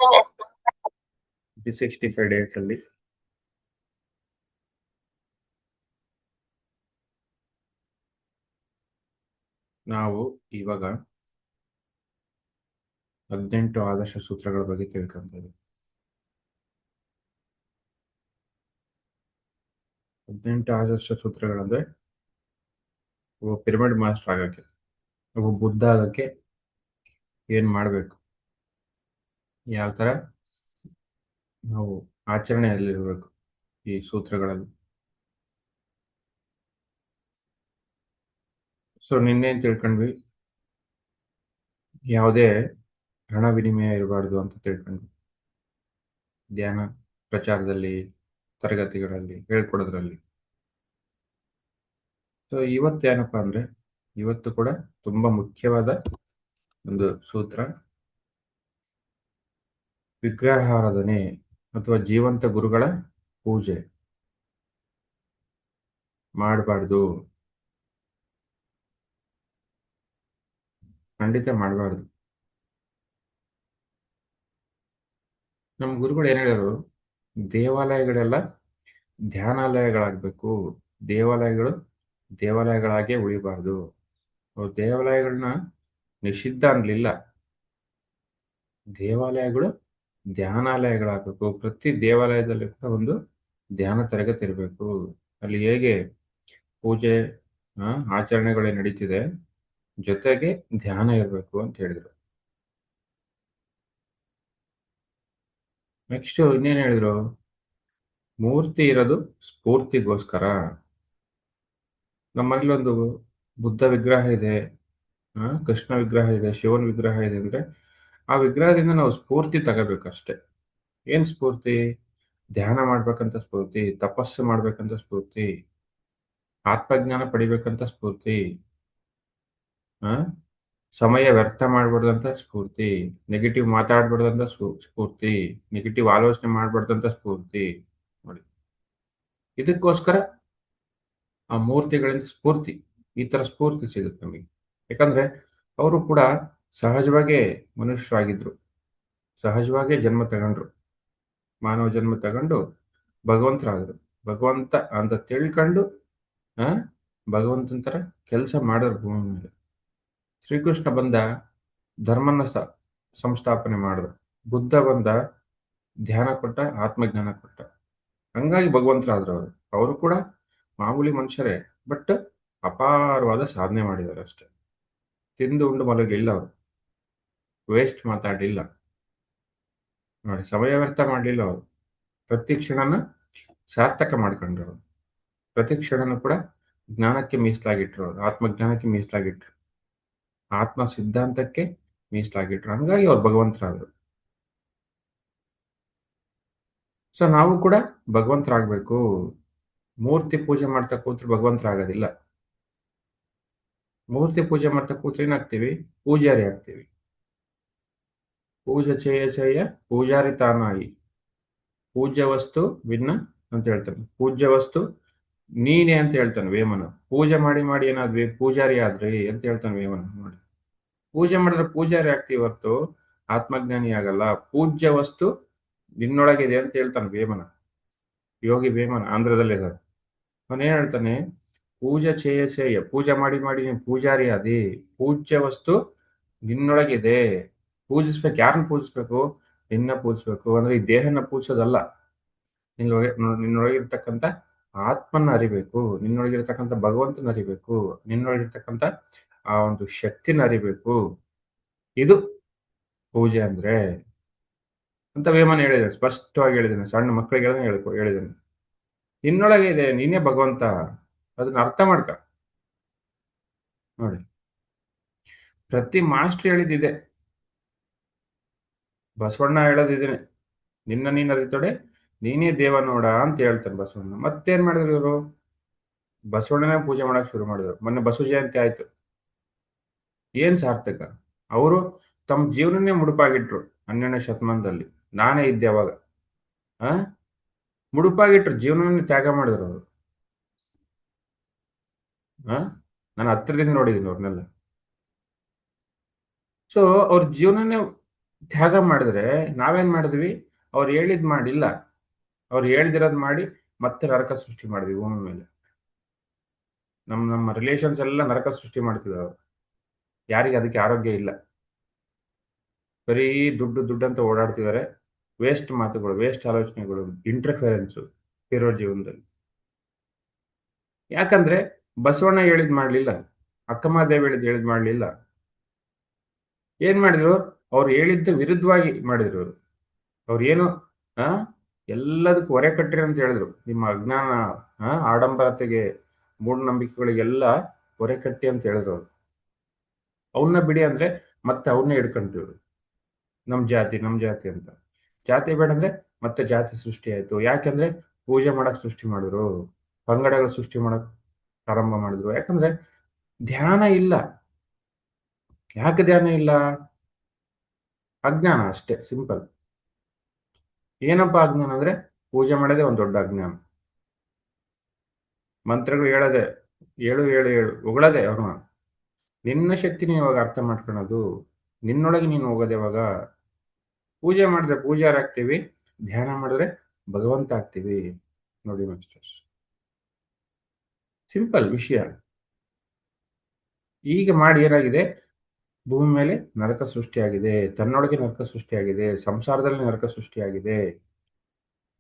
365 days ಅಲ್ಲಿ ನಾವು ಇವಾಗ 18 ಆದರ್ಶ ಸೂತ್ರಗಳ ಬಗ್ಗೆ ತಿಳ್ಕೊಂತ ಇದ್ದೀವಿ. 18 ಆದರ್ಶ ಸೂತ್ರಗಳಂದ್ರೆ ಒಬ್ಬ ಪಿರಮಿಡ್ ಮಾಸ್ಟರ್ ಆಗಕ್ಕೆ, ಒಬ್ಬ ಬುದ್ಧ ಆಗಕ್ಕೆ ಏನ್ ಮಾಡ್ಬೇಕು, ಯಾವ ತರ ನಾವು ಆಚರಣೆಯಲ್ಲಿರ್ಬೇಕು ಈ ಸೂತ್ರಗಳಲ್ಲಿ. ಸೊ ನಿನ್ನೇನ್ ತಿಳ್ಕೊಂಡ್ವಿ, ಯಾವುದೇ ಹಣ ವಿನಿಮಯ ಇರಬಾರ್ದು ಅಂತ ತಿಳ್ಕೊಂಡ್ವಿ. ಧ್ಯಾನ ಪ್ರಚಾರದಲ್ಲಿ, ತರಗತಿಗಳಲ್ಲಿ ಹೇಳ್ಕೊಡೋದ್ರಲ್ಲಿ. ಸೊ ಇವತ್ತೇನಪ್ಪ ಅಂದ್ರೆ, ಇವತ್ತು ಕೂಡ ತುಂಬಾ ಮುಖ್ಯವಾದ ಒಂದು ಸೂತ್ರ, ವಿಗ್ರಹಾರಾಧನೆ ಅಥವಾ ಜೀವಂತ ಗುರುಗಳ ಪೂಜೆ ಮಾಡಬಾರ್ದು, ಖಂಡಿತ ಮಾಡಬಾರ್ದು. ನಮ್ಮ ಗುರುಗಳು ಏನ್ ಹೇಳಿದ್ರು, ದೇವಾಲಯಗಳೆಲ್ಲ ಧ್ಯಾನಾಲಯಗಳಾಗಬೇಕು, ದೇವಾಲಯಗಳು ದೇವಾಲಯಗಳಾಗೇ ಉಳಿಬಾರ್ದು. ಅವ್ರು ದೇವಾಲಯಗಳನ್ನ ನಿಷಿದ್ಧ ಅನ್ಲಿಲ್ಲ, ದೇವಾಲಯಗಳು ಧ್ಯಾನಾಲಯಗಳಾಗಬೇಕು. ಪ್ರತಿ ದೇವಾಲಯದಲ್ಲಿ ಕೂಡ ಒಂದು ಧ್ಯಾನ ತರಗತಿ ಇರಬೇಕು. ಅಲ್ಲಿ ಹೇಗೆ ಪೂಜೆ ಆಚರಣೆಗಳು ನಡೀತಿದೆ, ಜೊತೆಗೆ ಧ್ಯಾನ ಇರಬೇಕು ಅಂತ ಹೇಳಿದ್ರು. ನೆಕ್ಸ್ಟ್ ಇನ್ನೇನು ಹೇಳಿದ್ರು, ಮೂರ್ತಿ ಇರೋದು ಸ್ಫೂರ್ತಿಗೋಸ್ಕರ. ನಮ್ಮನೇಲಿ ಒಂದು ಬುದ್ಧ ವಿಗ್ರಹ ಇದೆ, ಕೃಷ್ಣ ವಿಗ್ರಹ ಇದೆ, ಶಿವನ ವಿಗ್ರಹ ಇದೆ ಅಂದ್ರೆ ಆ ವಿಗ್ರಹದಿಂದ ನಾವು ಸ್ಫೂರ್ತಿ ತಗೋಬೇಕಷ್ಟೆ. ಏನ್ ಸ್ಫೂರ್ತಿ? ಧ್ಯಾನ ಮಾಡ್ಬೇಕಂತ ಸ್ಫೂರ್ತಿ, ತಪಸ್ಸು ಮಾಡ್ಬೇಕಂತ ಸ್ಫೂರ್ತಿ, ಆತ್ಮಜ್ಞಾನ ಪಡಿಬೇಕಂತ ಸ್ಫೂರ್ತಿ, ಆ ಸಮಯ ವ್ಯರ್ಥ ಮಾಡ್ಬಾರ್ದಂತ ಸ್ಫೂರ್ತಿ, ನೆಗೆಟಿವ್ ಮಾತಾಡ್ಬಾರ್ದಂತ ಸ್ಫೂರ್ತಿ, ನೆಗೆಟಿವ್ ಆಲೋಚನೆ ಮಾಡ್ಬಾರ್ದಂತ ಸ್ಫೂರ್ತಿ. ನೋಡಿ, ಇದಕ್ಕೋಸ್ಕರ ಆ ಮೂರ್ತಿಗಳಿಂದ ಸ್ಫೂರ್ತಿ, ಈ ತರ ಸ್ಫೂರ್ತಿ ಸಿಗುತ್ತೆ ನಮಗೆ. ಯಾಕಂದ್ರೆ ಅವರು ಕೂಡ ಸಹಜವಾಗೇ ಮನುಷ್ಯರಾಗಿದ್ರು, ಸಹಜವಾಗೇ ಜನ್ಮ ತಗೊಂಡ್ರು, ಮಾನವ ಜನ್ಮ ತಗೊಂಡು ಭಗವಂತರಾದ್ರು. ಭಗವಂತ ಅಂತ ತಿಳ್ಕೊಂಡು ಆ ಭಗವಂತನ ತರ ಕೆಲಸ ಮಾಡೋರು ಭೂಮಿ ಮೇಲೆ. ಶ್ರೀಕೃಷ್ಣ ಬಂದ ಧರ್ಮನ ಸಂಸ್ಥಾಪನೆ ಮಾಡಿದ್ರು, ಬುದ್ಧ ಬಂದ ಧ್ಯಾನ ಕೊಟ್ಟ, ಆತ್ಮಜ್ಞಾನ ಕೊಟ್ಟ. ಹಂಗಾಗಿ ಭಗವಂತರಾದ್ರು ಅವರು. ಅವರು ಕೂಡ ಮಾಮೂಲಿ ಮನುಷ್ಯರೇ, ಬಟ್ ಅಪಾರವಾದ ಸಾಧನೆ ಮಾಡಿದ್ದಾರೆ ಅಷ್ಟೇ. ತಿಂದು ಉಂಡು ಮಲಗಲಿಲ್ಲ ಅವರು, ವೇಸ್ಟ್ ಮಾತಾಡಲಿಲ್ಲ ನೋಡಿ, ಸಮಯ ವ್ಯರ್ಥ ಮಾಡಲಿಲ್ಲ ಅವರು. ಪ್ರತಿ ಕ್ಷಣನ ಸಾರ್ಥಕ ಮಾಡ್ಕೊಂಡ್ರು ಅವರು. ಪ್ರತಿ ಕ್ಷಣನೂ ಕೂಡ ಜ್ಞಾನಕ್ಕೆ ಮೀಸಲಾಗಿಟ್ರು ಅವರು, ಆತ್ಮಜ್ಞಾನಕ್ಕೆ ಮೀಸಲಾಗಿಟ್ರು, ಆತ್ಮ ಸಿದ್ಧಾಂತಕ್ಕೆ ಮೀಸಲಾಗಿಟ್ರು. ಹಂಗಾಗಿ ಅವ್ರು ಭಗವಂತರಾದ್ರು. ಸೊ ನಾವು ಕೂಡ ಭಗವಂತರಾಗಬೇಕು. ಮೂರ್ತಿ ಪೂಜೆ ಮಾಡ್ತಾ ಕೂತ್ರೆ ಭಗವಂತರಾಗೋದಿಲ್ಲ. ಮೂರ್ತಿ ಪೂಜೆ ಮಾಡ್ತಾ ಕೂತ್ರೆ ಏನಾಗ್ತೀವಿ? ಪೂಜಾರಿ ಆಗ್ತೀವಿ. ಪೂಜೆ ಚೇಯ ಚೇಯ ಪೂಜಾರಿ ತಾನಾಯಿ, ಪೂಜ್ಯ ವಸ್ತು ಭಿನ್ನ ಅಂತ ಹೇಳ್ತಾನೆ. ಪೂಜ್ಯ ವಸ್ತು ನೀನೇ ಅಂತ ಹೇಳ್ತಾನೆ ವೇಮನ. ಪೂಜೆ ಮಾಡಿ ಮಾಡಿ ಏನಾದ್ವಿ? ಪೂಜಾರಿ ಆದ್ರಿ ಅಂತ ಹೇಳ್ತಾನೆ ವೇಮನ. ನೋಡಿ, ಪೂಜೆ ಮಾಡಿದ್ರೆ ಪೂಜಾರಿ ಆಗ್ತೀವಿ ಹೊರತು ಆತ್ಮಜ್ಞಾನಿ ಆಗಲ್ಲ. ಪೂಜ್ಯ ವಸ್ತು ನಿನ್ನೊಳಗಿದೆ ಅಂತ ಹೇಳ್ತಾನೆ ವೇಮನ, ಯೋಗಿ ವೇಮನ, ಆಂಧ್ರದಲ್ಲಿದ್ದಾರೆ. ಅವನೇನ್ ಹೇಳ್ತಾನೆ? ಪೂಜೆ ಚೇಯ ಚೇಯ, ಪೂಜೆ ಮಾಡಿ ಮಾಡಿ ನೀನು ಪೂಜಾರಿ ಆದಿ. ಪೂಜ್ಯ ವಸ್ತು ನಿನ್ನೊಳಗಿದೆ. ಪೂಜಿಸ್ಬೇಕು, ಯಾರನ್ನ ಪೂಜಿಸ್ಬೇಕು? ನಿನ್ನ ಪೂಜಿಸ್ಬೇಕು. ಅಂದ್ರೆ ಈ ದೇಹನ ಪೂಜಿಸೋದಲ್ಲ, ನಿನ್ನೊಳಗಿರ್ತಕ್ಕಂಥ ಆತ್ಮನ ಅರಿಬೇಕು, ನಿನ್ನೊಳಗಿರ್ತಕ್ಕಂಥ ಭಗವಂತನ ಅರಿಬೇಕು, ನಿನ್ನೊಳಗಿರ್ತಕ್ಕಂಥ ಆ ಒಂದು ಶಕ್ತಿನ ಅರಿಬೇಕು. ಇದು ಪೂಜೆ ಅಂದ್ರೆ ಅಂತ ವೇಮನ ಹೇಳಿದ್ದಾನೆ, ಸ್ಪಷ್ಟವಾಗಿ ಹೇಳಿದ್ದಾನೆ. ಸಣ್ಣ ಮಕ್ಕಳಿಗೆಲ್ಲ ಹೇಳಿದ್ದಾನೆ, ನಿನ್ನೊಳಗೆ ಇದೆ, ನೀನೇ ಭಗವಂತ, ಅದನ್ನ ಅರ್ಥ ಮಾಡ್ಕ. ನೋಡಿ, ಪ್ರತಿ ಮಾಸ್ಟರ್ ಹೇಳಿದ್ದಿದೆ, ಬಸವಣ್ಣ ಹೇಳೋದಿದ್ದೇನೆ, ನಿನ್ನ ನೀನು ಅರಿತೊಡೆ ನೀನೇ ದೇವ ನೋಡ ಅಂತ ಹೇಳ್ತಾನೆ ಬಸವಣ್ಣ. ಮತ್ತೇನ್ ಮಾಡಿದ್ರು ಇವರು? ಬಸವಣ್ಣನೇ ಪೂಜೆ ಮಾಡಕ್ ಶುರು ಮಾಡಿದ್ರು. ಮೊನ್ನೆ ಬಸವ ಜಯಂತಿ ಆಯ್ತು, ಏನ್ ಸಾರ್ಥಕ? ಅವರು ತಮ್ಮ ಜೀವನನೇ ಮುಡುಪಾಗಿಟ್ರು 12ನೇ ಶತಮಾನದಲ್ಲಿ. ನಾನೇ ಇದ್ದೆ ಅವಾಗ. ಆ ಮುಡುಪಾಗಿಟ್ರು, ಜೀವನವನ್ನೇ ತ್ಯಾಗ ಮಾಡಿದ್ರು ಅವರು. ನಾನು ಹತ್ತಿರದಿಂದ ನೋಡಿದ್ದೀನಿ ಅವ್ರನ್ನೆಲ್ಲ. ಸೊ ಅವ್ರ ಜೀವನನೇ ತ್ಯಾಗ ಮಾಡಿದ್ರೆ ನಾವೇನ್ ಮಾಡಿದ್ವಿ? ಅವ್ರು ಹೇಳಿದ್ ಮಾಡಿಲ್ಲ. ಅವ್ರು ಹೇಳ್ದಿರೋದ್ ಮಾಡಿ ಮತ್ತೆ ನರಕ ಸೃಷ್ಟಿ ಮಾಡಿದ್ವಿ ಭೂಮಿ ಮೇಲೆ. ನಮ್ಮ ರಿಲೇಷನ್ಸ್ ಎಲ್ಲ ನರಕ ಸೃಷ್ಟಿ ಮಾಡ್ತಿದ್ದಾರೆ ಅವ್ರು. ಯಾರಿಗೆ ಅದಕ್ಕೆ ಆರೋಗ್ಯ ಇಲ್ಲ. ಬರೀ ದುಡ್ಡು ದುಡ್ಡು ಅಂತ ಓಡಾಡ್ತಿದ್ದಾರೆ. ವೇಸ್ಟ್ ಮಾತುಗಳು, ವೇಸ್ಟ್ ಆಲೋಚನೆಗಳು, ಇಂಟರ್ಫಿಯರೆನ್ಸು ಇರೋ ಜೀವನದಲ್ಲಿ. ಯಾಕಂದ್ರೆ ಬಸವಣ್ಣ ಹೇಳಿದ್ ಮಾಡ್ಲಿಲ್ಲ. ಅಕ್ಕಮಹಾದೇವಿ ಹೇಳಿದ್ ಮಾಡ್ಲಿಲ್ಲ. ಏನ್ ಮಾಡಿದ್ರು? ಅವ್ರು ಹೇಳಿದ್ದ ವಿರುದ್ಧವಾಗಿ ಮಾಡಿದ್ರು ಅವರು. ಅವ್ರು ಏನು ಆ ಎಲ್ಲದಕ್ಕೂ ಹೊರೆ ಕಟ್ಟಿರಿ ಅಂತ ಹೇಳಿದ್ರು. ನಿಮ್ಮ ಅಜ್ಞಾನ, ಆಡಂಬರತೆಗೆ, ಮೂಢನಂಬಿಕೆಗಳಿಗೆಲ್ಲ ಹೊರೆ ಕಟ್ಟಿ ಅಂತ ಹೇಳಿದ್ರು ಅವ್ರು. ಅವನ್ನ ಬಿಡಿ ಅಂದ್ರೆ ಮತ್ತೆ ಅವನ್ನೇ ಹಿಡ್ಕೊಂಡ್ರು ಇವ್ರು. ನಮ್ ಜಾತಿ ಅಂತ. ಜಾತಿ ಬೇಡ ಅಂದ್ರೆ ಮತ್ತೆ ಜಾತಿ ಸೃಷ್ಟಿ ಆಯ್ತು. ಯಾಕಂದ್ರೆ ಪೂಜೆ ಮಾಡಕ್ ಸೃಷ್ಟಿ ಮಾಡಿದ್ರು. ಪಂಗಡಗಳು ಸೃಷ್ಟಿ ಮಾಡಕ್ ಪ್ರಾರಂಭ ಮಾಡಿದ್ರು. ಯಾಕಂದ್ರೆ ಧ್ಯಾನ ಇಲ್ಲ. ಯಾಕೆ ಧ್ಯಾನ ಇಲ್ಲ? ಅಜ್ಞಾನ ಅಷ್ಟೇ, ಸಿಂಪಲ್. ಏನಪ್ಪ ಅಜ್ಞಾನ ಅಂದ್ರೆ ಪೂಜೆ ಮಾಡೋದೇ ಒಂದು ದೊಡ್ಡ ಅಜ್ಞಾನ. ಮಂತ್ರಗಳು ಹೇಳದೆ, ಏಳು ಏಳು ಏಳು ಹೊಗಳದೆ ಅವ್ರನ್ನ. ನಿನ್ನ ಶಕ್ತಿ ನೀನು ಇವಾಗ ಅರ್ಥ ಮಾಡ್ಕೊಳ್ಳೋದು. ನಿನ್ನೊಳಗೆ ನೀನು ಹೋಗೋದು ಯಾವಾಗ? ಪೂಜೆ ಮಾಡಿದ್ರೆ ಪೂಜಾರಾಗ್ತೀವಿ, ಧ್ಯಾನ ಮಾಡಿದ್ರೆ ಭಗವಂತ ಆಗ್ತೀವಿ. ನೋಡಿ ಮಾಸ್ಟರ್ಸ್, ಸಿಂಪಲ್ ವಿಷಯ. ಈಗ ಮಾಡಿ ಏನಾಗಿದೆ? ಭೂಮಿ ಮೇಲೆ ನರಕ ಸೃಷ್ಟಿಯಾಗಿದೆ. ತನ್ನೊಳಗೆ ನರಕ ಸೃಷ್ಟಿಯಾಗಿದೆ. ಸಂಸಾರದಲ್ಲಿ ನರಕ ಸೃಷ್ಟಿಯಾಗಿದೆ.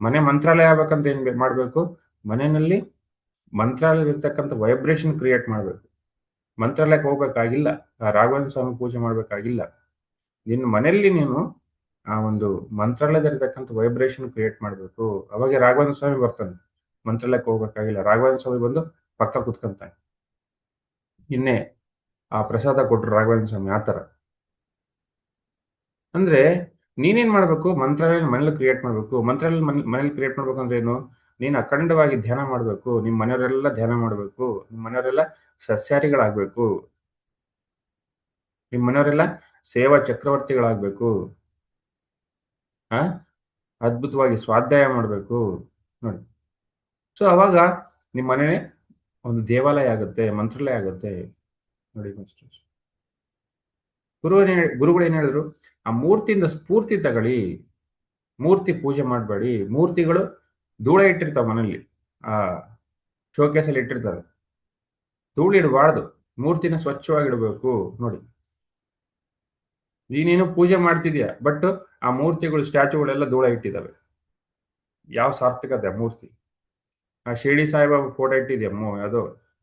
ಮನೆ ಮಂತ್ರಾಲಯ ಆಗ್ಬೇಕಂತ ಏನ್ ಮಾಡ್ಬೇಕು? ಮನೆಯಲ್ಲಿ ಮಂತ್ರಾಲಯದಲ್ಲಿರ್ತಕ್ಕಂಥ ವೈಬ್ರೇಷನ್ ಕ್ರಿಯೇಟ್ ಮಾಡಬೇಕು. ಮಂತ್ರಾಲಯಕ್ಕೆ ಹೋಗ್ಬೇಕಾಗಿಲ್ಲ. ಆ ರಾಘವೇಂದ್ರ ಸ್ವಾಮಿ ಪೂಜೆ ಮಾಡಬೇಕಾಗಿಲ್ಲ. ನಿನ್ನ ಮನೆಯಲ್ಲಿ ನೀನು ಆ ಒಂದು ಮಂತ್ರಾಲಯದಲ್ಲಿರ್ತಕ್ಕಂಥ ವೈಬ್ರೇಷನ್ ಕ್ರಿಯೇಟ್ ಮಾಡಬೇಕು. ಅವಾಗ ರಾಘವೇಂದ್ರ ಸ್ವಾಮಿ ಬರ್ತಾನೆ. ಮಂತ್ರಾಲಯಕ್ಕೆ ಹೋಗ್ಬೇಕಾಗಿಲ್ಲ. ರಾಘವೇಂದ್ರ ಸ್ವಾಮಿ ಬಂದು ಪಕ್ಕ ಕುತ್ಕೊಂತಾನೆ. ಇನ್ನೇ ಆ ಪ್ರಸಾದ ಕೊಟ್ಟರು ರಾಘವೇಂದ್ರ ಸ್ವಾಮಿ ಆ ಥರ. ಅಂದ್ರೆ ನೀನೇನ್ ಮಾಡ್ಬೇಕು? ಮಂತ್ರಾಲಯ ಮನೇಲಿ ಕ್ರಿಯೇಟ್ ಮಾಡ್ಬೇಕು. ಮಂತ್ರಾಲಯ ಮನೇಲಿ ಕ್ರಿಯೇಟ್ ಮಾಡ್ಬೇಕು ಅಂದ್ರೆ ಏನು? ನೀನು ಅಖಂಡವಾಗಿ ಧ್ಯಾನ ಮಾಡ್ಬೇಕು. ನಿಮ್ಮ ಮನೆಯವರೆಲ್ಲ ಧ್ಯಾನ ಮಾಡ್ಬೇಕು. ನಿಮ್ಮ ಮನೆಯವರೆಲ್ಲ ಸಸ್ಯಾಹಾರಿಗಳಾಗ್ಬೇಕು. ನಿಮ್ಮ ಮನೆಯವರೆಲ್ಲ ಸೇವಾ ಚಕ್ರವರ್ತಿಗಳಾಗ್ಬೇಕು. ಆ ಅದ್ಭುತವಾಗಿ ಸ್ವಾಧ್ಯಾಯ ಮಾಡ್ಬೇಕು. ನೋಡಿ. ಸೊ ಅವಾಗ ನಿಮ್ಮ ಮನೆ ಒಂದು ದೇವಾಲಯ ಆಗುತ್ತೆ, ಮಂತ್ರಾಲಯ ಆಗುತ್ತೆ. ನೋಡಿ ಮಾಸ್ಟರ್ಸ್. ಗುರುಗಳು ಏನ್ ಹೇಳಿದ್ರು? ಆ ಮೂರ್ತಿಯಿಂದ ಸ್ಫೂರ್ತಿ ತಗೊಳ್ಳಿ. ಮೂರ್ತಿ ಪೂಜೆ ಮಾಡಬೇಡಿ. ಮೂರ್ತಿಗಳು ಧೂಳ ಇಟ್ಟಿರ್ತಾವ ಮನೇಲಿ. ಆ ಶೋಕೇಸಲ್ಲಿ ಇಟ್ಟಿರ್ತಾರೆ. ಧೂಳಿಡಬಾರ್ದು. ಮೂರ್ತಿನ ಸ್ವಚ್ಛವಾಗಿಡಬೇಕು. ನೋಡಿ, ನೀನೇನು ಪೂಜೆ ಮಾಡ್ತಿದ್ಯಾ, ಬಟ್ ಆ ಮೂರ್ತಿಗಳು, ಸ್ಟ್ಯಾಚುಗಳೆಲ್ಲ ಧೂಳ ಇಟ್ಟಿದ್ದಾವೆ. ಯಾವ ಸಾರ್ಥಕತೆ ಆ ಮೂರ್ತಿ? ಆ ಶಿರ್ಡಿ ಸಾಯಿಬಾಬಾ ಫೋಟೋ ಇಟ್ಟಿದ್ಯಾ, ಅದು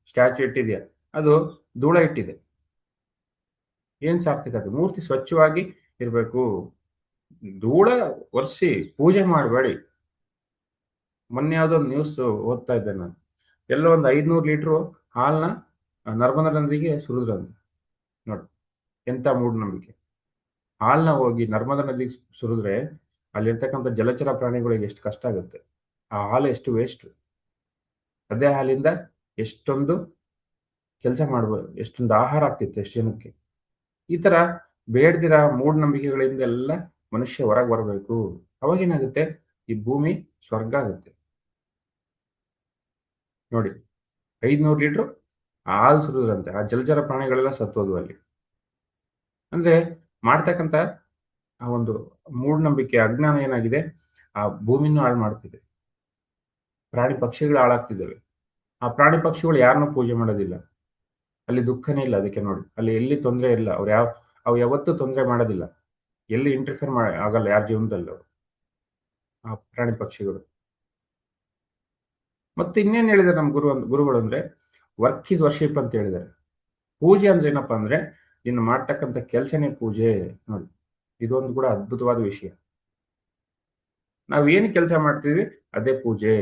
ಸ್ಟ್ಯಾಚು ಇಟ್ಟಿದ್ಯಾ, ಅದು ಧೂಳ ಇಟ್ಟಿದೆ. ಏನ್ ಸಾರ್ಥಕತೆ? ಮೂರ್ತಿ ಸ್ವಚ್ಛವಾಗಿ ಇರಬೇಕು. ಧೂಳ ಒರೆಸಿ ಪೂಜೆ ಮಾಡಬೇಡಿ. ಮೊನ್ನೆ ಯಾವುದೋ ಒಂದು ನ್ಯೂಸ್ ಓದ್ತಾ ಇದ್ದೆ ನಾನು. ಎಲ್ಲೋ ಒಂದು 500 ಲೀಟ್ರು ಹಾಲನ್ನ ನರ್ಮದಾ ನದಿಗೆ ಸುರಿದ್ರಂತೆ. ನೋಡಿ, ಎಂತ ಮೂಢನಂಬಿಕೆ. ಹಾಲನ್ನ ಹೋಗಿ ನರ್ಮದಾ ನದಿಗೆ ಸುರಿದ್ರೆ ಅಲ್ಲಿರ್ತಕ್ಕಂಥ ಜಲಚರ ಪ್ರಾಣಿಗಳಿಗೆ ಎಷ್ಟು ಕಷ್ಟ ಆಗುತ್ತೆ. ಆ ಹಾಲು ಎಷ್ಟು ವೇಸ್ಟ್. ಅದೇ ಹಾಲಿಂದ ಎಷ್ಟೊಂದು ಕೆಲಸ ಮಾಡ್ಬೋದು, ಎಷ್ಟೊಂದು ಆಹಾರ ಆಗ್ತಿತ್ತು ಎಷ್ಟು ಜನಕ್ಕೆ. ಈ ತರ ಬೇಡ್ದಿರ ಮೂಢನಂಬಿಕೆಗಳಿಂದ ಎಲ್ಲ ಮನುಷ್ಯ ಹೊರಗೆ ಬರಬೇಕು. ಅವಾಗೇನಾಗುತ್ತೆ? ಈ ಭೂಮಿ ಸ್ವರ್ಗ ಆಗುತ್ತೆ. ನೋಡಿ, 500 ಲೀಟ್ರು ಹಾಲು ಸುರಿದ್ರಂತೆ. ಆ ಜಲಚರ ಪ್ರಾಣಿಗಳೆಲ್ಲ ಸತ್ತೋದ್ವು ಅಲ್ಲಿ. ಅಂದ್ರೆ ಮಾಡ್ತಕ್ಕಂಥ ಆ ಒಂದು ಮೂಢನಂಬಿಕೆ, ಅಜ್ಞಾನ ಏನಾಗಿದೆ? ಆ ಭೂಮಿನೂ ಹಾಳು ಮಾಡ್ತಿದೆ. ಪ್ರಾಣಿ ಪಕ್ಷಿಗಳು ಹಾಳಾಗ್ತಿದ್ದಾವೆ. ಆ ಪ್ರಾಣಿ ಪಕ್ಷಿಗಳು ಯಾರನ್ನೂ ಪೂಜೆ ಮಾಡೋದಿಲ್ಲ. ಅಲ್ಲಿ ದುಃಖನೇ ಇಲ್ಲ ಅದಕ್ಕೆ. ನೋಡಿ, ಅಲ್ಲಿ ಎಲ್ಲಿ ತೊಂದರೆ ಇಲ್ಲ. ಅವು ಯಾವತ್ತೂ ತೊಂದರೆ ಮಾಡೋದಿಲ್ಲ. ಎಲ್ಲಿ ಇಂಟರ್ಫಿಯರ್ ಆಗಲ್ಲ ಯಾರ ಜೀವನದಲ್ಲೂ ಆ ಪ್ರಾಣಿ ಪಕ್ಷಿಗಳು. ಮತ್ತೆ ಇನ್ನೇನು ಹೇಳಿದ್ದಾರೆ ನಮ್ಮ ಗುರುಗಳು ಅಂದ್ರೆ, ವರ್ಕ್ ಈಸ್ ವರ್ಷಿಪ್ ಅಂತ ಹೇಳಿದ್ದಾರೆ. ಪೂಜೆ ಅಂದ್ರೆ ಏನಪ್ಪಾ ಅಂದ್ರೆ, ಇನ್ನು ಮಾಡ್ತಕ್ಕಂಥ ಕೆಲಸನೇ ಪೂಜೆ. ನೋಡಿ, ಇದೊಂದು ಕೂಡ ಅದ್ಭುತವಾದ ವಿಷಯ. ನಾವು ಏನು ಕೆಲಸ ಮಾಡ್ತೀವಿ ಅದೇ ಪೂಜೆ.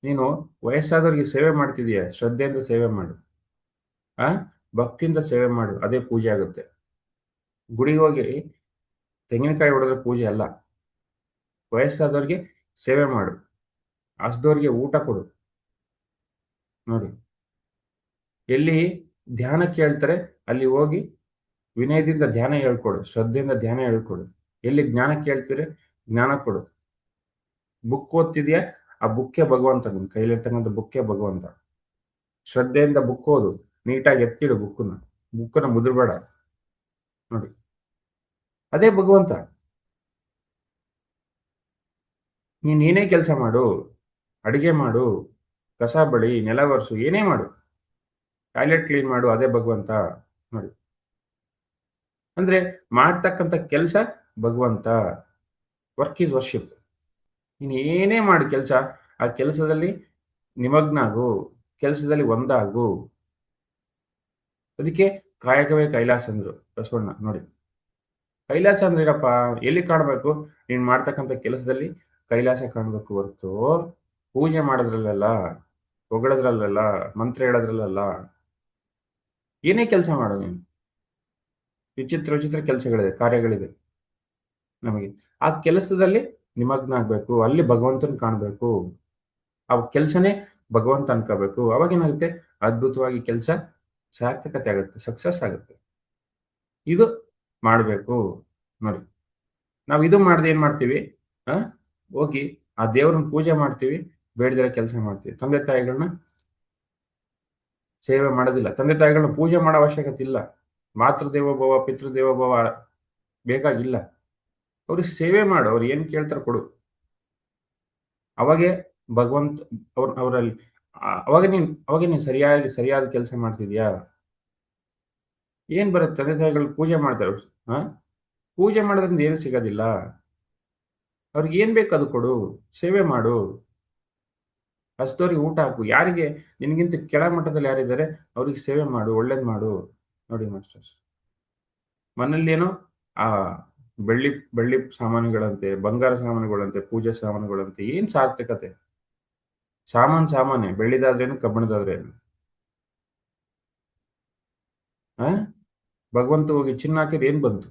ನೀನು ವಯಸ್ಸಾದವ್ರಿಗೆ ಸೇವೆ ಮಾಡ್ತಿದೀಯ, ಶ್ರದ್ಧೆಯಿಂದ ಸೇವೆ ಮಾಡು. ಆ ಭಕ್ತಿಯಿಂದ ಸೇವೆ ಮಾಡು, ಅದೇ ಪೂಜೆ ಆಗುತ್ತೆ. ಗುಡಿಗೆ ಹೋಗಿ ತೆಂಗಿನಕಾಯಿ ಹೊಡೆದ್ರೆ ಪೂಜೆ ಅಲ್ಲ. ವಯಸ್ಸಾದವ್ರಿಗೆ ಸೇವೆ ಮಾಡು, ಹಸ್ದವ್ರಿಗೆ ಊಟ ಕೊಡು. ನೋಡಿ, ಎಲ್ಲಿ ಧ್ಯಾನ ಕೇಳ್ತಾರೆ ಅಲ್ಲಿ ಹೋಗಿ ವಿನಯದಿಂದ ಧ್ಯಾನ ಹೇಳ್ಕೊಡು, ಶ್ರದ್ಧೆಯಿಂದ ಧ್ಯಾನ ಹೇಳ್ಕೊಡು. ಎಲ್ಲಿ ಜ್ಞಾನ ಕೇಳ್ತೀರಿ ಜ್ಞಾನ ಕೊಡು. ಬುಕ್ ಓದ್ತಿದ್ಯಾ, ಆ ಬುಕ್ಕೇ ಭಗವಂತ. ನಿನ್ ಕೈಲಿರ್ತಕ್ಕಂಥ ಬುಕ್ಕೇ ಭಗವಂತ. ಶ್ರದ್ಧೆಯಿಂದ ಬುಕ್ ಓದು, ನೀಟಾಗಿ ಎತ್ತಿಡು ಬುಕ್ಕನ್ನ ಮುದ್ರಬೇಡ. ನೋಡಿ, ಅದೇ ಭಗವಂತ. ನೀನ್ ಏನೇ ಕೆಲಸ ಮಾಡು, ಅಡಿಗೆ ಮಾಡು, ಕಸ ಬಳಿ, ನೆಲ ಒರೆಸು, ಏನೇ ಮಾಡು, ಟಾಯ್ಲೆಟ್ ಕ್ಲೀನ್ ಮಾಡು, ಅದೇ ಭಗವಂತ. ನೋಡಿ, ಅಂದ್ರೆ ಮಾಡ್ತಕ್ಕಂಥ ಕೆಲಸ ಭಗವಂತ. Work is worship. ನೀನು ಏನೇ ಮಾಡು ಕೆಲಸ, ಆ ಕೆಲಸದಲ್ಲಿ ನಿಮಗ್ನಾಗು, ಕೆಲಸದಲ್ಲಿ ಒಂದಾಗು. ಅದಕ್ಕೆ ಕಾಯಕವೇ ಕೈಲಾಸ ಅಂದ್ರು ಬಸವಣ್ಣ. ನೋಡಿ, ಕೈಲಾಸ ಅಂದ್ರೆ ಏನಪ್ಪ? ಎಲ್ಲಿ ಕಾಣಬೇಕು? ನೀನು ಮಾಡ್ತಕ್ಕಂಥ ಕೆಲಸದಲ್ಲಿ ಕೈಲಾಸ ಕಾಣಬೇಕು ಹೊರತು ಪೂಜೆ ಮಾಡೋದ್ರಲ್ಲಲ್ಲ, ಹೊಗಳೋದ್ರಲ್ಲಲ್ಲ, ಮಂತ್ರ ಹೇಳೋದ್ರಲ್ಲಲ್ಲ. ಏನೇ ಕೆಲಸ ಮಾಡು ನೀನು, ವಿಚಿತ್ರ ವಿಚಿತ್ರ ಕೆಲಸಗಳಿದೆ, ಕಾರ್ಯಗಳಿದೆ ನಮಗೆ. ಆ ಕೆಲಸದಲ್ಲಿ ನಿಮಗ್ನ ಆಗ್ಬೇಕು, ಅಲ್ಲಿ ಭಗವಂತನ ಕಾಣಬೇಕು. ಆ ಕೆಲಸನೇ ಭಗವಂತ ಅನ್ಕೋಬೇಕು. ಅವಾಗೇನಾಗುತ್ತೆ? ಅದ್ಭುತವಾಗಿ ಕೆಲಸ ಸಾರ್ಥಕತೆ ಆಗುತ್ತೆ, ಸಕ್ಸಸ್ ಆಗುತ್ತೆ. ಇದು ಮಾಡಬೇಕು. ನೋಡಿ, ನಾವು ಇದು ಮಾಡದೆ ಏನು ಮಾಡ್ತೀವಿ? ಆ? ಹೋಗಿ ಆ ದೇವ್ರನ್ನ ಪೂಜೆ ಮಾಡ್ತೀವಿ, ಬೇಡದಿರೋ ಕೆಲಸ ಮಾಡ್ತೀವಿ. ತಂದೆ ತಾಯಿಗಳನ್ನ ಸೇವೆ ಮಾಡೋದಿಲ್ಲ. ತಂದೆ ತಾಯಿಗಳನ್ನ ಪೂಜೆ ಮಾಡೋ ಅವಶ್ಯಕತೆ ಇಲ್ಲ. ಮಾತೃದೇವೋಭವ, ಪಿತೃದೇವೋಭವ ಬೇಕಾಗಿಲ್ಲ. ಅವ್ರಿಗೆ ಸೇವೆ ಮಾಡು, ಅವ್ರು ಏನು ಕೇಳ್ತಾರೆ ಕೊಡು. ಅವಾಗೆ ಭಗವಂತ ಅವರಲ್ಲಿ ಅವಾಗ ನೀನು ಸರಿಯಾದ ಕೆಲಸ ಮಾಡ್ತಿದ್ಯಾ? ಏನ್ ಬರುತ್ತೆ? ತಂದೆ ತಾಯಿಗಳು ಪೂಜೆ ಮಾಡ್ತಾರೆ. ಹಾ, ಪೂಜೆ ಮಾಡೋದ್ರಿಂದ ಏನು ಸಿಗೋದಿಲ್ಲ. ಅವ್ರಿಗೆ ಏನ್ ಬೇಕು ಅದು ಕೊಡು, ಸೇವೆ ಮಾಡು, ಹಸ್ದವ್ರಿಗೆ ಊಟ ಹಾಕು. ಯಾರಿಗೆ ನಿನಗಿಂತ ಕೆಳ ಮಟ್ಟದಲ್ಲಿ ಯಾರಿದ್ದಾರೆ ಅವ್ರಿಗೆ ಸೇವೆ ಮಾಡು, ಒಳ್ಳೇದ್ ಮಾಡು. ನೋಡಿ ಮಾಸ್ಟರ್ಸ್, ಮನೇಲಿ ಏನೋ ಆ ಬೆಳ್ಳಿ ಬೆಳ್ಳಿ ಸಾಮಾನುಗಳಂತೆ, ಬಂಗಾರ ಸಾಮಾನುಗಳಂತೆ, ಪೂಜೆ ಸಾಮಾನುಗಳಂತೆ, ಏನ್ ಸಾರ್ಥಕತೆ? ಸಾಮಾನ್ಯ, ಬೆಳ್ಳಿದಾದ್ರೇನು, ಕಬ್ಬಿಣದಾದ್ರೇನು? ಆ ಭಗವಂತ ಹೋಗಿ ಚಿನ್ನ ಹಾಕಿದ್ ಏನ್ ಬಂತು?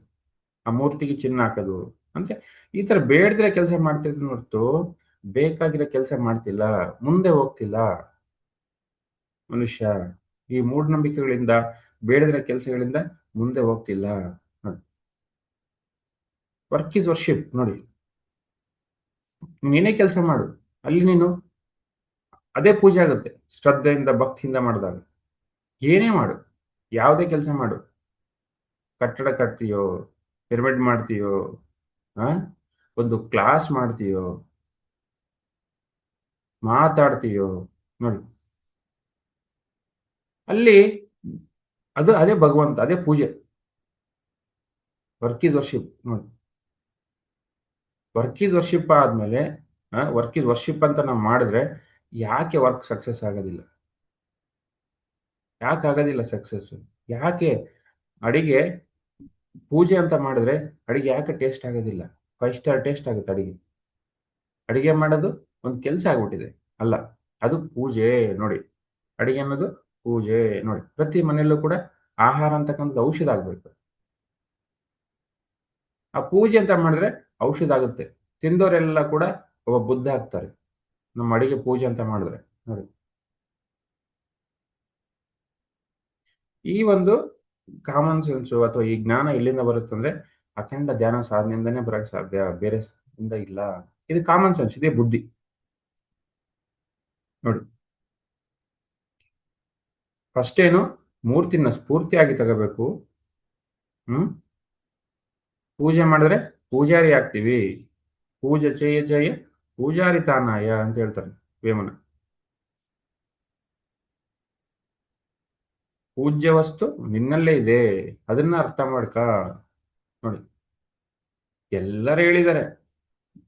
ಆ ಮೂರ್ತಿಗೆ ಚಿನ್ನ ಹಾಕೋದು. ಅಂದ್ರೆ ಈ ತರ ಬೇಡದಿರೋ ಕೆಲಸ ಮಾಡ್ತಿದ್ರೆ ಹೊರತು ಬೇಕಾಗಿರೋ ಕೆಲಸ ಮಾಡ್ತಿಲ್ಲ, ಮುಂದೆ ಹೋಗ್ತಿಲ್ಲ ಮನುಷ್ಯ. ಈ ಮೂಢನಂಬಿಕೆಗಳಿಂದ, ಬೇಡದಿರೋ ಕೆಲಸಗಳಿಂದ ಮುಂದೆ ಹೋಗ್ತಿಲ್ಲ. ನೋಡಿ, ವರ್ಕ್ ಈಸ್ ವರ್ಷಿಪ್. ನೋಡಿ, ನೀನೇ ಕೆಲಸ ಮಾಡು, ಅಲ್ಲಿ ನೀನು ಅದೇ ಪೂಜೆ ಆಗುತ್ತೆ, ಶ್ರದ್ಧೆಯಿಂದ ಭಕ್ತಿಯಿಂದ ಮಾಡಿದಾಗ. ಏನೇ ಮಾಡು, ಯಾವುದೇ ಕೆಲಸ ಮಾಡು, ಕಟ್ಟಡ ಕಟ್ತೀಯೋ, ಪಿರಮಿಡ್ ಮಾಡ್ತೀಯೋ, ಆ ಒಂದು ಕ್ಲಾಸ್ ಮಾಡ್ತೀಯೋ, ಮಾತಾಡ್ತೀಯೋ, ನೋಡಿ, ಅಲ್ಲಿ ಅದೇ ಭಗವಂತ, ಅದೇ ಪೂಜೆ. Work is worship. ನೋಡಿ, ವರ್ಕ್ ಈಸ್ ವರ್ಷಿಪ್ ಆದ್ಮೇಲೆ, ವರ್ಕ್ ಈಸ್ ವರ್ಷಿಪ್ ಅಂತ ನಾವು ಮಾಡಿದ್ರೆ ಯಾಕೆ ವರ್ಕ್ ಸಕ್ಸಸ್ ಆಗೋದಿಲ್ಲ? ಯಾಕೆ ಆಗೋದಿಲ್ಲ ಸಕ್ಸಸ್? ಯಾಕೆ ಅಡಿಗೆ ಪೂಜೆ ಅಂತ ಮಾಡಿದ್ರೆ ಅಡಿಗೆ ಯಾಕೆ ಟೇಸ್ಟ್ ಆಗೋದಿಲ್ಲ? 5 ಸ್ಟಾರ್ ಟೇಸ್ಟ್ ಆಗುತ್ತೆ ಅಡಿಗೆ. ಅಡಿಗೆ ಮಾಡೋದು ಒಂದು ಕೆಲಸ ಆಗ್ಬಿಟ್ಟಿದೆ. ಅಲ್ಲ, ಅದು ಪೂಜೆ. ನೋಡಿ, ಅಡಿಗೆ ಅನ್ನೋದು ಪೂಜೆ. ನೋಡಿ, ಪ್ರತಿ ಮನೆಯಲ್ಲೂ ಕೂಡ ಆಹಾರ ಅಂತಕ್ಕಂಥದ್ದು ಔಷಧ ಆಗ್ಬೇಕು. ಆ ಪೂಜೆ ಅಂತ ಮಾಡಿದ್ರೆ ಔಷಧ ಆಗುತ್ತೆ. ತಿಂದವರೆಲ್ಲ ಕೂಡ ಒಬ್ಬ ಬುದ್ಧ ಆಗ್ತಾರೆ, ನಮ್ಮ ಅಡಿಗೆ ಪೂಜೆ ಅಂತ ಮಾಡಿದ್ರೆ. ನೋಡಿ, ಈ ಒಂದು ಕಾಮನ್ ಸೆನ್ಸು ಅಥವಾ ಈ ಜ್ಞಾನ ಎಲ್ಲಿಂದ ಬರುತ್ತಂದ್ರೆ ಅಖಂಡ ಧ್ಯಾನ ಸಾಧನೆಯಿಂದನೇ ಬರಕ್ ಸಾಧ್ಯ, ಬೇರೆ ಇಂದ ಇಲ್ಲ. ಇದು ಕಾಮನ್ ಸೆನ್ಸ್, ಇದೇ ಬುದ್ಧಿ. ನೋಡಿ, ಫಸ್ಟ್ ಏನು? ಮೂರ್ತಿನ ಸ್ಫೂರ್ತಿಯಾಗಿ ತಗೋಬೇಕು. ಹ್ಮ್ ಪೂಜೆ ಮಾಡಿದ್ರೆ ಪೂಜಾರಿ ಆಗ್ತೀವಿ. ಪೂಜೆ ಜಯ ಜಯ ಪೂಜಾರಿ ತಾನಾಯ ಅಂತ ಹೇಳ್ತಾರೆ ವೇಮನ. ಪೂಜ್ಯ ವಸ್ತು ನಿನ್ನಲ್ಲೇ ಇದೆ, ಅದನ್ನ ಅರ್ಥ ಮಾಡ್ಕ. ನೋಡಿ, ಎಲ್ಲರೂ ಹೇಳಿದ್ದಾರೆ,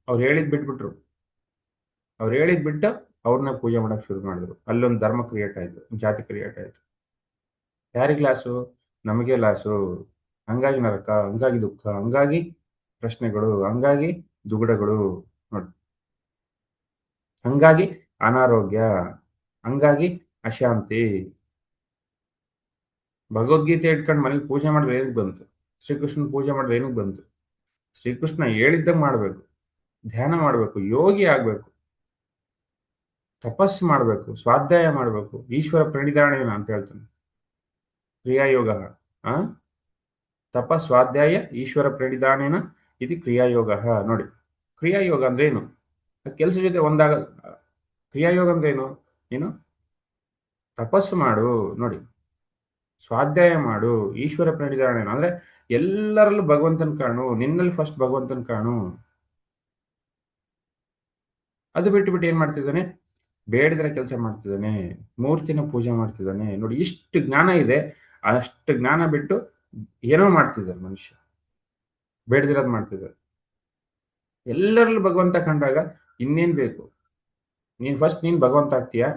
ಅವ್ರು ಹೇಳಿದ್ ಬಿಟ್ಬಿಟ್ರು. ಅವ್ರು ಹೇಳಿದ್ ಬಿಟ್ಟು ಅವ್ರನ್ನ ಪೂಜೆ ಮಾಡಕ್ ಶುರು ಮಾಡಿದ್ರು. ಅಲ್ಲೊಂದು ಧರ್ಮ ಕ್ರಿಯೇಟ್ ಆಯ್ತು, ಜಾತಿ ಕ್ರಿಯೇಟ್ ಆಯ್ತು. ಯಾರಿಗೆ ಲಾಸು? ನಮಗೆ ಲಾಸು. ಹಂಗಾಗಿ ನರಕ, ಹಂಗಾಗಿ ದುಃಖ, ಹಂಗಾಗಿ ಪ್ರಶ್ನೆಗಳು, ಹಂಗಾಗಿ ದುಗುಡಗಳು. ನೋಡಿ, ಹಂಗಾಗಿ ಅನಾರೋಗ್ಯ, ಹಂಗಾಗಿ ಅಶಾಂತಿ. ಭಗವದ್ಗೀತೆ ಇಟ್ಕೊಂಡು ಮನೇಲಿ ಪೂಜೆ ಮಾಡಿದ್ರೆ ಏನಕ್ಕೆ ಬಂತು? ಶ್ರೀಕೃಷ್ಣನ್ ಪೂಜೆ ಮಾಡಿದ್ರೆ ಏನಕ್ಕೆ ಬಂತು? ಶ್ರೀಕೃಷ್ಣ ಹೇಳಿದ್ದಂಗೆ ಮಾಡಬೇಕು, ಧ್ಯಾನ ಮಾಡಬೇಕು, ಯೋಗಿ ಆಗಬೇಕು, ತಪಸ್ಸು ಮಾಡಬೇಕು, ಸ್ವಾಧ್ಯಾಯ ಮಾಡಬೇಕು, ಈಶ್ವರ ಪ್ರಣಿಧಾನೇನ ಅಂತ ಹೇಳ್ತಾನೆ ಕ್ರಿಯಾಯೋಗ. ಆ ಸ್ವಾಧ್ಯಾಯ ಈಶ್ವರ ಪ್ರಣಿಧಾನೇನ ಇದು ಕ್ರಿಯಾಯೋಗ. ನೋಡಿ, ಕ್ರಿಯಾಯೋಗ ಅಂದ್ರೆ ಏನು? ಕೆಲಸ ಜೊತೆ ಒಂದಾಗ. ಕ್ರಿಯಾಯೋಗ ಅಂದ್ರೆ ಏನು? ನೀನು ತಪಸ್ಸು ಮಾಡು. ನೋಡಿ, ಸ್ವಾಧ್ಯಾಯ ಮಾಡು, ಈಶ್ವರ ಪ್ರಣಿಧಾನ ಅಂದ್ರೆ ಎಲ್ಲರಲ್ಲೂ ಭಗವಂತನ ಕಾಣು, ನಿನ್ನಲ್ಲಿ ಫಸ್ಟ್ ಭಗವಂತನ ಕಾಣು. ಅದು ಬಿಟ್ಟು ಏನ್ ಮಾಡ್ತಿದ್ದಾನೆ? ಬೇಡದಿರೋ ಕೆಲಸ ಮಾಡ್ತಿದ್ದಾನೆ, ಮೂರ್ತಿನ ಪೂಜೆ ಮಾಡ್ತಿದ್ದಾನೆ. ನೋಡಿ ಇಷ್ಟು ಜ್ಞಾನ ಇದೆ, ಅಷ್ಟು ಜ್ಞಾನ ಬಿಟ್ಟು ಏನೋ ಮಾಡ್ತಿದ್ದಾನೆ ಮನುಷ್ಯ. ಬೇಡದಿರೋದು ಮಾಡ್ತಿದ್ದಾನೆ. ಎಲ್ಲರಲ್ಲೂ ಭಗವಂತ ಕಂಡಾಗ ಇನ್ನೇನ್ ಬೇಕು? ನೀನ್ ಭಗವಂತ ಆಗ್ತೀಯಾ?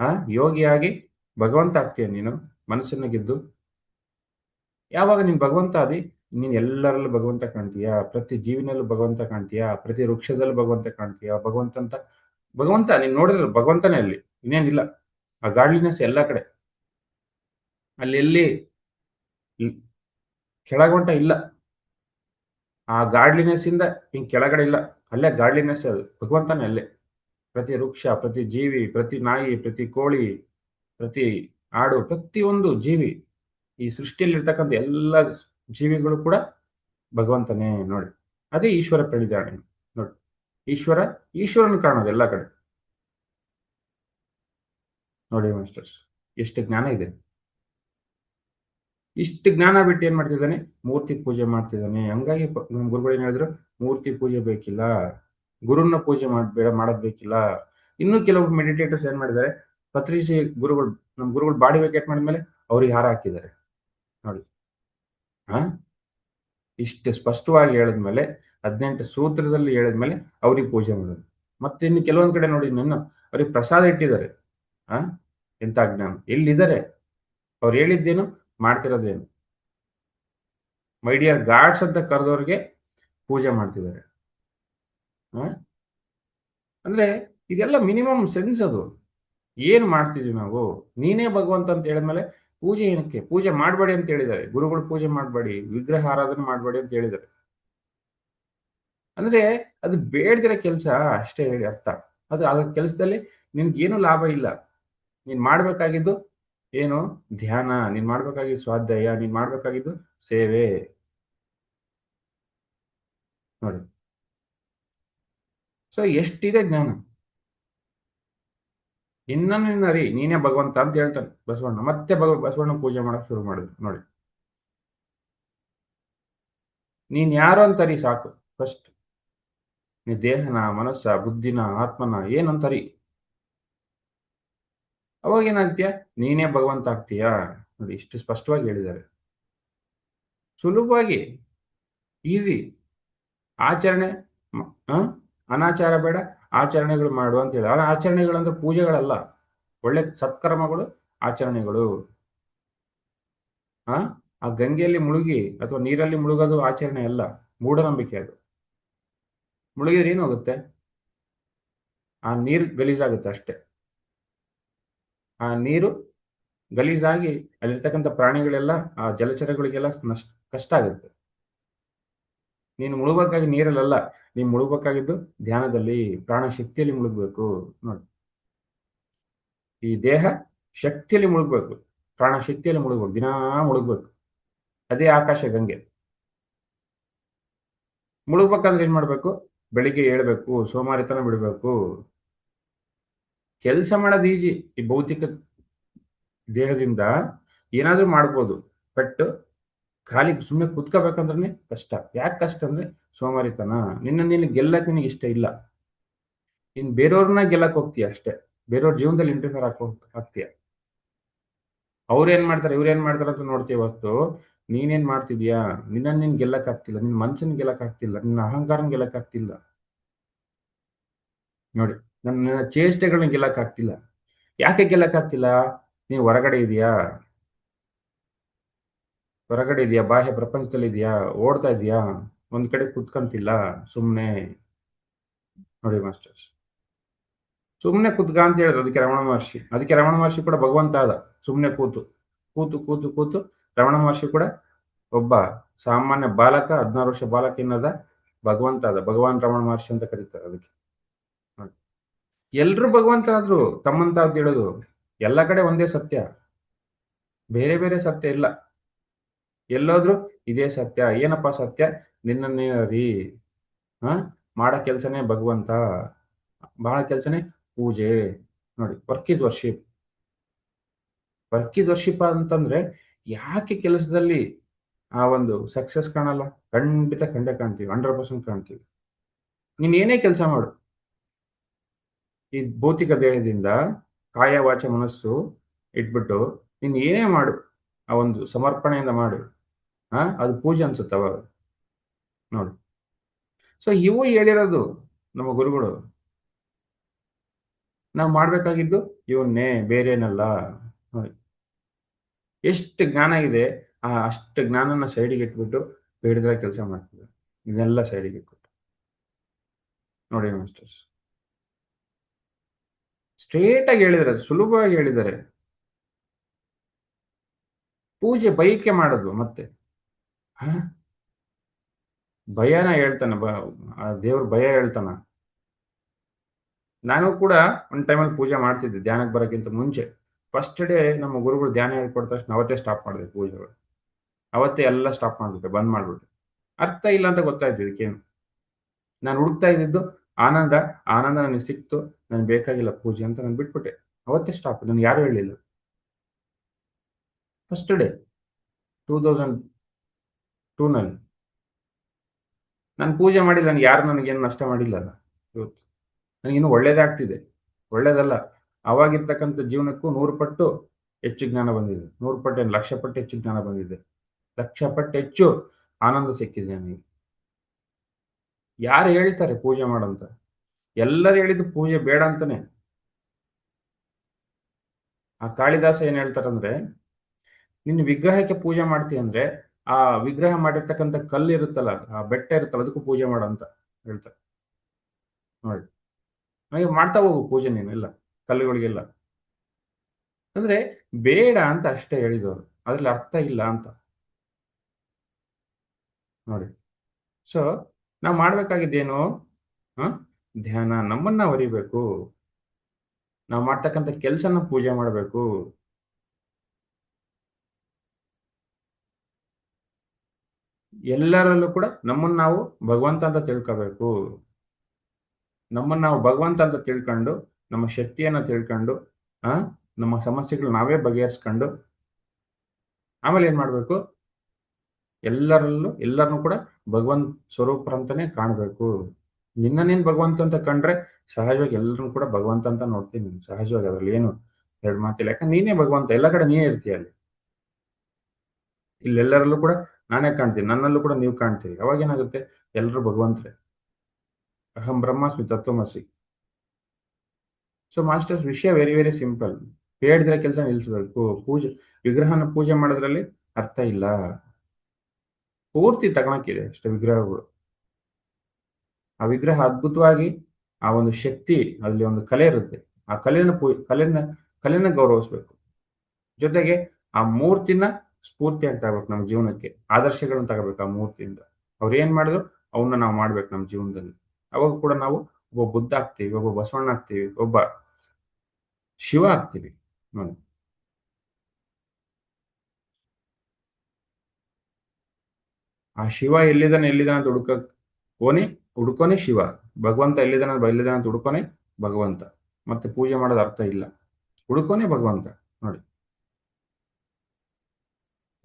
ಆ ಯೋಗಿಯಾಗಿ ಭಗವಂತ ಆಗ್ತೀಯ ನೀನು ಮನಸ್ಸನ್ನ ಗೆದ್ದು. ಯಾವಾಗ ನೀನು ಭಗವಂತ ಆದಿ, ನೀನು ಎಲ್ಲರಲ್ಲೂ ಭಗವಂತ ಕಾಣ್ತೀಯಾ, ಪ್ರತಿ ಜೀವಿನಲ್ಲೂ ಭಗವಂತ ಕಾಣ್ತೀಯಾ, ಪ್ರತಿ ವೃಕ್ಷದಲ್ಲೂ ಭಗವಂತ ಕಾಣ್ತೀಯಾ. ಭಗವಂತ ನೀನು ನೋಡಿದ್ರೆ ಭಗವಂತನೇ ಅಲ್ಲಿ, ಇನ್ನೇನಿಲ್ಲ. ಆ ಗಾಡ್ಲಿನೆಸ್ ಎಲ್ಲ ಕಡೆ, ಅಲ್ಲಿ ಎಲ್ಲಿ ಕೆಳಗೊಂಟ ಇಲ್ಲ. ಆ ಗಾಡ್ಲಿನೆಸ್ ಇಂದ ಹಿಂಗ್ ಕೆಳಗಡೆ ಇಲ್ಲ, ಅಲ್ಲೇ ಗಾಡ್ಲಿನೆಸ್ ಅದು ಭಗವಂತನೇ ಅಲ್ಲೇ. ಪ್ರತಿ ವೃಕ್ಷ, ಪ್ರತಿ ಜೀವಿ, ಪ್ರತಿ ನಾಯಿ, ಪ್ರತಿ ಕೋಳಿ, ಪ್ರತಿ ಆಡು, ಪ್ರತಿಯೊಂದು ಜೀವಿ, ಈ ಸೃಷ್ಟಿಯಲ್ಲಿರ್ತಕ್ಕಂಥ ಎಲ್ಲ ಜೀವಿಗಳು ಕೂಡ ಭಗವಂತನೇ ನೋಡಿ. ಅದೇ ಈಶ್ವರ ಪ್ರಣಿಧಾನ ನೋಡಿ. ಈಶ್ವರನ ಕಾಣೋದು ಎಲ್ಲ ಕಡೆ. ನೋಡಿ ಮಾಸ್ಟರ್ಸ್, ಎಷ್ಟು ಜ್ಞಾನ ಇದೆ. ಇಷ್ಟು ಜ್ಞಾನ ಬಿಟ್ಟು ಏನ್ ಮಾಡ್ತಿದ್ದಾನೆ? ಮೂರ್ತಿ ಪೂಜೆ ಮಾಡ್ತಿದ್ದಾನೆ. ಹಂಗಾಗಿ ನಮ್ಮ ಗುರುಗಳು ಏನ್ ಹೇಳಿದ್ರು? ಮೂರ್ತಿ ಪೂಜೆ ಬೇಕಿಲ್ಲ, ಗುರುನ ಪೂಜೆ ಮಾಡೋದ್ ಬೇಕಿಲ್ಲ. ಇನ್ನು ಕೆಲವು ಮೆಡಿಟೇಟರ್ಸ್ ಏನ್ ಮಾಡಿದ್ದಾರೆ? ಪತ್ರಿಸಿ ಗುರುಗಳು, ನಮ್ಮ ಗುರುಗಳು ಬಾಡಿ ವೇಕೇಟ್ ಮಾಡಿದ್ಮೇಲೆ ಅವ್ರಿಗೆ ಹಾರ ಹಾಕಿದ್ದಾರೆ ನೋಡಿ. ಹಾ, ಇಷ್ಟು ಸ್ಪಷ್ಟವಾಗಿ ಹೇಳಿದ್ಮೇಲೆ, 18 ಸೂತ್ರದಲ್ಲಿ ಹೇಳಿದ್ಮೇಲೆ ಅವ್ರಿಗೆ ಪೂಜೆ ಮಾಡೋದು. ಮತ್ತೆ ಇನ್ನು ಕೆಲವೊಂದ್ ಕಡೆ ನೋಡಿ, ಅವ್ರಿಗೆ ಪ್ರಸಾದ ಇಟ್ಟಿದ್ದಾರೆ. ಆ ಎಂತ ಜ್ಞಾನ! ಎಲ್ಲಿದ್ದಾರೆ? ಅವ್ರು ಹೇಳಿದ್ದೇನು, ಮಾಡ್ತಿರೋದೇನು? ಮೈ ಡಿಯರ್ ಗಾಡ್ಸ್ ಅಂತ ಕರೆದವ್ರಿಗೆ ಪೂಜೆ ಮಾಡ್ತಿದ್ದಾರೆ. ಅಂದ್ರೆ ಇದೆಲ್ಲ ಮಿನಿಮಮ್ ಸೆನ್ಸ್ ಅದು. ಏನ್ ಮಾಡ್ತಿದೀವಿ ನಾವು? ನೀನೇ ಭಗವಂತ ಅಂತ ಹೇಳಿದ್ಮೇಲೆ ಪೂಜೆ ಏನಕ್ಕೆ? ಪೂಜೆ ಮಾಡಬೇಡಿ ಅಂತ ಹೇಳಿದ್ದಾರೆ ಗುರುಗಳು. ಪೂಜೆ ಮಾಡಬೇಡಿ, ವಿಗ್ರಹ ಆರಾಧನೆ ಮಾಡಬೇಡಿ ಅಂತ ಹೇಳಿದ್ದಾರೆ. ಅಂದ್ರೆ ಅದು ಬೇಡದಿರೋ ಕೆಲಸ ಅಷ್ಟೇ ಹೇಳಿ ಅರ್ಥ. ಅದ್ರ ಕೆಲಸದಲ್ಲಿ ನಿನ್ಗೇನು ಲಾಭ ಇಲ್ಲ. ನೀನ್ ಮಾಡ್ಬೇಕಾಗಿದ್ದು ಏನು? ಧ್ಯಾನ. ನೀನ್ ಮಾಡ್ಬೇಕಾಗಿದ್ದು ಸ್ವಾಧ್ಯಾಯ. ನೀನ್ ಮಾಡ್ಬೇಕಾಗಿದ್ದು ಸೇವೆ ನೋಡಿ. ಸೊ ಎಷ್ಟಿದೆ ಜ್ಞಾನ! ನಿನ್ನನ್ನು ಅರಿ, ನೀನೇ ಭಗವಂತ ಅಂತ ಹೇಳ್ತಾನೆ ಬಸವಣ್ಣ. ಮತ್ತೆ ಬಸವಣ್ಣ ಪೂಜೆ ಮಾಡಕ್ ಶುರು ಮಾಡಿದ್ರು ನೋಡಿ. ನೀನ್ ಯಾರು ಅಂತ ಅರಿ ಸಾಕು ಫಸ್ಟ್. ನೀ ದೇಹನ, ಮನಸ್ಸ, ಬುದ್ಧಿನ, ಆತ್ಮನ ಏನಂತರಿ. ಅವಾಗ ಏನಾಗ್ತೀಯ? ನೀನೇ ಭಗವಂತ ಆಗ್ತೀಯಾ ನೋಡಿ. ಇಷ್ಟು ಸ್ಪಷ್ಟವಾಗಿ ಹೇಳಿದ್ದಾರೆ, ಸುಲಭವಾಗಿ, ಈಸಿ. ಆಚರಣೆ ಅನಾಚಾರ ಬೇಡ, ಆಚರಣೆಗಳು ಮಾಡು ಅಂತ ಹೇಳಿ. ಆಚರಣೆಗಳಂದ್ರೆ ಪೂಜೆಗಳಲ್ಲ, ಒಳ್ಳೆ ಸತ್ಕರ್ಮಗಳು, ಆಚರಣೆಗಳು. ಆ ಆ ಗಂಗೆಯಲ್ಲಿ ಮುಳುಗಿ ಅಥವಾ ನೀರಲ್ಲಿ ಮುಳುಗೋದು ಆಚರಣೆ ಅಲ್ಲ, ಮೂಢನಂಬಿಕೆ ಅದು. ಮುಳುಗಿದ್ರೆ ಏನಾಗುತ್ತೆ? ಆ ನೀರು ಗಲೀಜಾಗುತ್ತೆ ಅಷ್ಟೇ. ಆ ನೀರು ಗಲೀಜಾಗಿ ಅಲ್ಲಿರ್ತಕ್ಕಂಥ ಪ್ರಾಣಿಗಳೆಲ್ಲ, ಆ ಜಲಚರಗಳಿಗೆಲ್ಲ ಕಷ್ಟ ಆಗುತ್ತೆ. ನೀನು ಮುಳುಗಬೇಕಾಗಿ ನೀರಲ್ಲ, ನೀನು ಮುಳುಗಬೇಕಾಗಿದ್ದು ಧ್ಯಾನದಲ್ಲಿ, ಪ್ರಾಣ ಶಕ್ತಿಯಲ್ಲಿ ಮುಳುಗಬೇಕು ನೋಡಿ. ಈ ದೇಹ ಶಕ್ತಿಯಲ್ಲಿ ಮುಳುಗಬೇಕು, ಪ್ರಾಣ ಶಕ್ತಿಯಲ್ಲಿ ಮುಳುಗಬೇಕು, ದಿನಾ ಮುಳುಗಬೇಕು. ಅದೇ ಆಕಾಶ ಗಂಗೆ. ಮುಳುಗ್ಬೇಕಂದ್ರೆ ಏನ್ ಮಾಡ್ಬೇಕು? ಬೆಳಿಗ್ಗೆ ಏಳ್ಬೇಕು, ಸೋಮಾರಿತನ ಬಿಡಬೇಕು. ಕೆಲಸ ಮಾಡೋದು ಈಜಿ. ಈ ಭೌತಿಕ ದೇಹದಿಂದ ಏನಾದ್ರೂ ಮಾಡ್ಬೋದು, ಬಟ್ ಖಾಲಿ ಸುಮ್ಮನೆ ಕುತ್ಕೋಬೇಕಂದ್ರೆ ಕಷ್ಟ. ಯಾಕೆ ಕಷ್ಟ ಅಂದ್ರೆ ಸೋಮಾರಿತನ. ನೀನು ಗೆಲ್ಲಕ್ಕೆ ನಿನಗೆ ಇಷ್ಟ ಇಲ್ಲ. ನೀನ್ ಬೇರೆಯವ್ರನ್ನ ಗೆಲ್ಲಕ್ ಹೋಗ್ತೀಯ ಅಷ್ಟೇ. ಬೇರೆಯವ್ರ ಜೀವನದಲ್ಲಿ ಇಂಟರ್ಫಿಯರ್ ಆಗ್ತೀಯ. ಅವ್ರೇನ್ ಮಾಡ್ತಾರೆ, ಇವ್ರೇನ್ ಮಾಡ್ತಾರೆ ಅಂತ ನೋಡ್ತೀಯ ಹೊರ್ತು ನೀನೇನ್ ಮಾಡ್ತಿದ್ಯಾ? ನಿನ್ನನ್ನು ನೀನ್ ಗೆಲ್ಲಕ್ ಆಗ್ತಿಲ್ಲ, ನಿನ್ನ ಮನ್ಸನ್ನ ಗೆಲ್ಲಕ್ ಆಗ್ತಿಲ್ಲ, ನಿನ್ನ ಅಹಂಕಾರನ ಗೆಲ್ಲಕ್ ಆಗ್ತಿಲ್ಲ ನೋಡಿ. ನನ್ನ ಚೇಷ್ಟೆಗಳನ್ನ ಗೆಲ್ಲಕ್ ಆಗ್ತಿಲ್ಲ. ಯಾಕೆ ಗೆಲ್ಲಕ್ ಆಗ್ತಿಲ್ಲ? ನೀವು ಹೊರಗಡೆ ಇದೆಯಾ? ಬಾಹ್ಯ ಪ್ರಪಂಚದಲ್ಲಿ ಇದೆಯಾ? ಓಡ್ತಾ ಇದೆಯಾ? ಒಂದ್ ಕಡೆ ಕುತ್ಕಂತಿಲ್ಲ ಸುಮ್ನೆ ನೋಡಿ ಮಾಸ್ಟರ್ಸ್. ಸುಮ್ನೆ ಕುತ್ಕ ಅಂತ ಹೇಳಿದ್ರು ಅದಕ್ಕೆ ರಮಣ ಮಹರ್ಷಿ. ಅದಕ್ಕೆ ರಮಣ ಮಹರ್ಷಿ ಕೂಡ ಭಗವಂತ ಆದ. ಸುಮ್ನೆ ಕೂತು ಕೂತು ಕೂತು ಕೂತು ರಮಣ ಮಹರ್ಷಿ ಕೂಡ ಒಬ್ಬ ಸಾಮಾನ್ಯ ಬಾಲಕ, 16 ವರ್ಷ ಬಾಲಕ ಏನದ, ಭಗವಂತ ಆದ. ಭಗವಾನ್ ರಮಣ ಮಹರ್ಷಿ ಅಂತ ಕರೀತಾರೆ ಅದಕ್ಕೆ. ಎಲ್ರು ಭಗವಂತನಾದ್ರು ತಮ್ಮಂತ ಅಂತ ಹೇಳೋದು. ಎಲ್ಲ ಕಡೆ ಒಂದೇ ಸತ್ಯ, ಬೇರೆ ಬೇರೆ ಸತ್ಯ ಇಲ್ಲ. ಎಲ್ಲೋದ್ರು ಇದೇ ಸತ್ಯ. ಏನಪ್ಪಾ ಸತ್ಯ? ನಿನ್ನನ್ನೇ ಅರಿ. ಹ ಮಾಡೋ ಕೆಲ್ಸನೇ ಭಗವಂತ, ಬಹಳ ಕೆಲ್ಸನೇ ಪೂಜೆ ನೋಡಿ. Work is worship. Work is worship ಅಂತಂದ್ರೆ ಯಾಕೆ ಕೆಲಸದಲ್ಲಿ ಆ ಒಂದು ಸಕ್ಸಸ್ ಕಾಣಲ್ಲ? ಖಂಡಿತ ಕಂಡೇ ಕಾಣ್ತೀವಿ. 100% ಕಾಣ್ತೀವಿ. ನೀನ್ ಏನೇ ಕೆಲಸ ಮಾಡು, ಈ ಭೌತಿಕ ದೇಹದಿಂದ ಕಾಯ, ವಾಚ, ಮನಸ್ಸು ಇಟ್ಬಿಟ್ಟು ನೀನ್ ಏನೇ ಮಾಡು, ಆ ಒಂದು ಸಮರ್ಪಣೆಯಿಂದ ಮಾಡು. ಅದು ಪೂಜೆ ಅನ್ಸುತ್ತೆ ಅವಾಗ. ನೋಡಿ. ಸೊ ಇವು ಹೇಳಿರೋದು ನಮ್ಮ ಗುರುಗಳು. ನಾವು ಮಾಡ್ಬೇಕಾಗಿದ್ದು ಇವನ್ನೇ, ಬೇರೇನಲ್ಲ. ನೋಡಿ. ಎಷ್ಟು ಜ್ಞಾನ ಇದೆ, ಅಷ್ಟು ಜ್ಞಾನನ ಸೈಡಿಗೆ ಇಟ್ಬಿಟ್ಟು ಬೇಡದ ಕೆಲಸ ಮಾಡ್ತಿದ್ದಾರೆ. ಇದನ್ನೆಲ್ಲ ಸೈಡಿಗೆ ಇಟ್ಬಿಟ್ಟು. ನೋಡಿ ಮಾಸ್ಟರ್ಸ್. ಸ್ಟ್ರೇಟ್ ಆಗಿ ಹೇಳಿದ್ದಾರೆ, ಸುಲಭವಾಗಿ ಹೇಳಿದ್ದಾರೆ. ಪೂಜೆ ಬೈಕೆ ಮಾಡೋದು ಮತ್ತೆ. ಹ? ಭಯನ ಹೇಳ್ತಾನ, ಆ ದೇವ್ರ ಭಯ ಹೇಳ್ತಾನ. ನಾನು ಕೂಡ ಒಂದು ಟೈಮಲ್ಲಿ ಪೂಜೆ ಮಾಡ್ತಿದ್ದೆ ಧ್ಯಾನಕ್ಕೆ ಬರೋಕ್ಕಿಂತ ಮುಂಚೆ. ಫಸ್ಟ್ ಡೇ ನಮ್ಮ ಗುರುಗಳು ಧ್ಯಾನ ಹೇಳ್ಕೊಟ್ಟ ತಕ್ಷಣ ಅವತ್ತೇ ಸ್ಟಾಪ್ ಮಾಡಿದೆ ಪೂಜೆಗಳು. ಅವತ್ತೇ ಎಲ್ಲ ಸ್ಟಾಪ್ ಮಾಡ್ಬಿಟ್ಟೆ, ಬಂದ್ ಮಾಡ್ಬಿಟ್ಟೆ. ಅರ್ಥ ಇಲ್ಲ ಅಂತ ಗೊತ್ತಾಯ್ತು ಇದಕ್ಕೇನು. ನಾನು ಹುಡುಕ್ತಾ ಇದ್ದಿದ್ದು ಆನಂದ. ಆನಂದ ನನಗೆ ಸಿಕ್ತು. ನನಗೆ ಬೇಕಾಗಿಲ್ಲ ಪೂಜೆ ಅಂತ ನಾನು ಬಿಟ್ಬಿಟ್ಟೆ. ಅವತ್ತೇ ಸ್ಟಾಪ್. ನನಗೆ ಯಾರು ಹೇಳಿಲ್ಲ. ಫಸ್ಟ್ ಡೇ 2002ನಲ್ಲಿ ನಾನು ಪೂಜೆ ಮಾಡಿಲ್ಲ. ನನಗೆ ಯಾರು ನನಗೇನು ನಷ್ಟ ಮಾಡಿಲ್ಲಲ್ಲ ಇವತ್ತು. ನನಗಿನ್ನೂ ಒಳ್ಳೇದೇ ಆಗ್ತಿದೆ. ಒಳ್ಳೇದಲ್ಲ, ಅವಾಗಿರ್ತಕ್ಕಂಥ ಜೀವನಕ್ಕೂ 100 ಪಟ್ಟು ಹೆಚ್ಚು ಜ್ಞಾನ ಬಂದಿದೆ. 100 ಪಟ್ಟು ಏನು, 1,00,000 ಪಟ್ಟು ಹೆಚ್ಚು ಜ್ಞಾನ ಬಂದಿದೆ. 1,00,000 ಪಟ್ಟು ಹೆಚ್ಚು ಆನಂದ ಸಿಕ್ಕಿದೆ ನನಗೆ. ಯಾರು ಹೇಳ್ತಾರೆ ಪೂಜೆ ಮಾಡಂತ? ಎಲ್ಲರೂ ಹೇಳಿದ್ದು ಪೂಜೆ ಬೇಡ ಅಂತಾನೆ. ಆ ಕಾಳಿದಾಸ ಏನ್ ಹೇಳ್ತಾರಂದ್ರೆ, ನಿನ್ನ ವಿಗ್ರಹಕ್ಕೆ ಪೂಜೆ ಮಾಡ್ತೀಯ ಅಂದ್ರೆ ಆ ವಿಗ್ರಹ ಮಾಡಿರ್ತಕ್ಕಂಥ ಕಲ್ಲು ಇರುತ್ತಲ್ಲ, ಆ ಬೆಟ್ಟ ಇರುತ್ತಲ್ಲ, ಅದಕ್ಕೂ ಪೂಜೆ ಮಾಡು ಅಂತ ಹೇಳ್ತಾರೆ. ನೋಡಿ. ಹಾಗೆ ಮಾಡ್ತಾ ಹೋಗು ಪೂಜೆ ನೀನೆಲ್ಲ, ಕಲ್ಲುಗಳಿಗೆಲ್ಲ. ಅಂದ್ರೆ ಬೇಡ ಅಂತ ಅಷ್ಟೇ ಹೇಳಿದವರು, ಅದ್ರಲ್ಲಿ ಅರ್ಥ ಇಲ್ಲ ಅಂತ. ನೋಡಿ. ಸೊ ನಾವು ಮಾಡ್ಬೇಕಾಗಿದ್ದೇನು? ಹ? ಧ್ಯಾನ. ನಮ್ಮನ್ನ ಅರಿಬೇಕು. ನಾವು ಮಾಡ್ತಕ್ಕಂಥ ಕೆಲಸನ ಪೂಜೆ ಮಾಡಬೇಕು. ಎಲ್ಲರಲ್ಲೂ ಕೂಡ ನಮ್ಮನ್ನ ನಾವು ಭಗವಂತ ಅಂತ ತಿಳ್ಕೋಬೇಕು. ನಮ್ಮನ್ನ ನಾವು ಭಗವಂತ ಅಂತ ತಿಳ್ಕೊಂಡು, ನಮ್ಮ ಶಕ್ತಿಯನ್ನ ತಿಳ್ಕೊಂಡು, ಆ ನಮ್ಮ ಸಮಸ್ಯೆಗಳು ನಾವೇ ಬಗೆಹರಿಸ್ಕೊಂಡು, ಆಮೇಲೆ ಏನ್ ಮಾಡ್ಬೇಕು? ಎಲ್ಲರಲ್ಲೂ ಎಲ್ಲರನ್ನೂ ಕೂಡ ಭಗವಂತ ಸ್ವರೂಪರಂತಾನೆ ಕಾಣಬೇಕು. ನಿನ್ನ ನೀನ್ ಭಗವಂತ ಅಂತ ಕಂಡ್ರೆ ಸಹಜವಾಗಿ ಎಲ್ಲರನ್ನೂ ಕೂಡ ಭಗವಂತ ಅಂತ ನೋಡ್ತೀನಿ ನೀನು. ಸಹಜವಾಗಿ ಅದ್ರಲ್ಲಿ ಏನು ಎರಡು ಮಾತಿಲ್ಲ. ಯಾಕಂದ್ರೆ ನೀನೇ ಭಗವಂತ, ಎಲ್ಲ ಕಡೆ ನೀನೇ ಇರ್ತೀಯ ಅಲ್ಲಿ. ಇಲ್ಲೆಲ್ಲರಲ್ಲೂ ಕೂಡ ನಾನೇ ಕಾಣ್ತೀನಿ, ನನ್ನಲ್ಲೂ ಕೂಡ ನೀವು ಕಾಣ್ತೀರಿ. ಅವಾಗೇನಾಗುತ್ತೆ? ಎಲ್ಲರೂ ಭಗವಂತರೇ. ಅಹಂ ಬ್ರಹ್ಮಾಸ್ಮಿ ತತ್ವಮಸಿ. ಸೊ ಮಾಸ್ಟರ್ಸ್, ವಿಷಯ ವೆರಿ ವೆರಿ ಸಿಂಪಲ್. ಬೇಡದಿರೋ ಕೆಲಸ ನಿಲ್ಲಿಸಬೇಕು. ವಿಗ್ರಹನ ಪೂಜೆ ಮಾಡೋದ್ರಲ್ಲಿ ಅರ್ಥ ಇಲ್ಲ. ಪೂರ್ತಿ ತಗೊಳಕ್ಕಿದೆ ಅಷ್ಟೇ ವಿಗ್ರಹಗಳು. ಆ ವಿಗ್ರಹ ಅದ್ಭುತವಾಗಿ, ಆ ಒಂದು ಶಕ್ತಿ, ಅಲ್ಲಿ ಒಂದು ಕಲೆ ಇರುತ್ತೆ. ಆ ಕಲೆನ ಗೌರವಿಸ್ಬೇಕು. ಜೊತೆಗೆ ಆ ಮೂರ್ತಿನ ಸ್ಫೂರ್ತಿಯಾಗಿ ತಗೋಬೇಕು ನಮ್ಮ ಜೀವನಕ್ಕೆ. ಆದರ್ಶಗಳನ್ನ ತಗೋಬೇಕು ಆ ಮೂರ್ತಿಯಿಂದ. ಅವ್ರು ಏನ್ ಮಾಡಿದ್ರು ಅವನ್ನ ನಾವು ಮಾಡ್ಬೇಕು ನಮ್ಮ ಜೀವನದಲ್ಲಿ. ಅವಾಗ ಕೂಡ ನಾವು ಒಬ್ಬ ಬುದ್ಧ ಆಗ್ತೀವಿ, ಒಬ್ಬ ಬಸವಣ್ಣ ಆಗ್ತೀವಿ, ಒಬ್ಬ ಶಿವ ಆಗ್ತೀವಿ. ನೋಡಿ. ಆ ಶಿವ ಎಲ್ಲಿದ್ದಾನೆ ಅಂತ ಹುಡುಕೋನೆ ಶಿವ. ಭಗವಂತ ಎಲ್ಲಿದ್ದಾನೆ ಅಂತ ಹುಡುಕೋನೆ ಭಗವಂತ. ಮತ್ತೆ ಪೂಜೆ ಮಾಡೋದು ಅರ್ಥ ಇಲ್ಲ. ಹುಡುಕೋನೆ ಭಗವಂತ. ನೋಡಿ.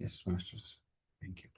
Yes masters. Thank you.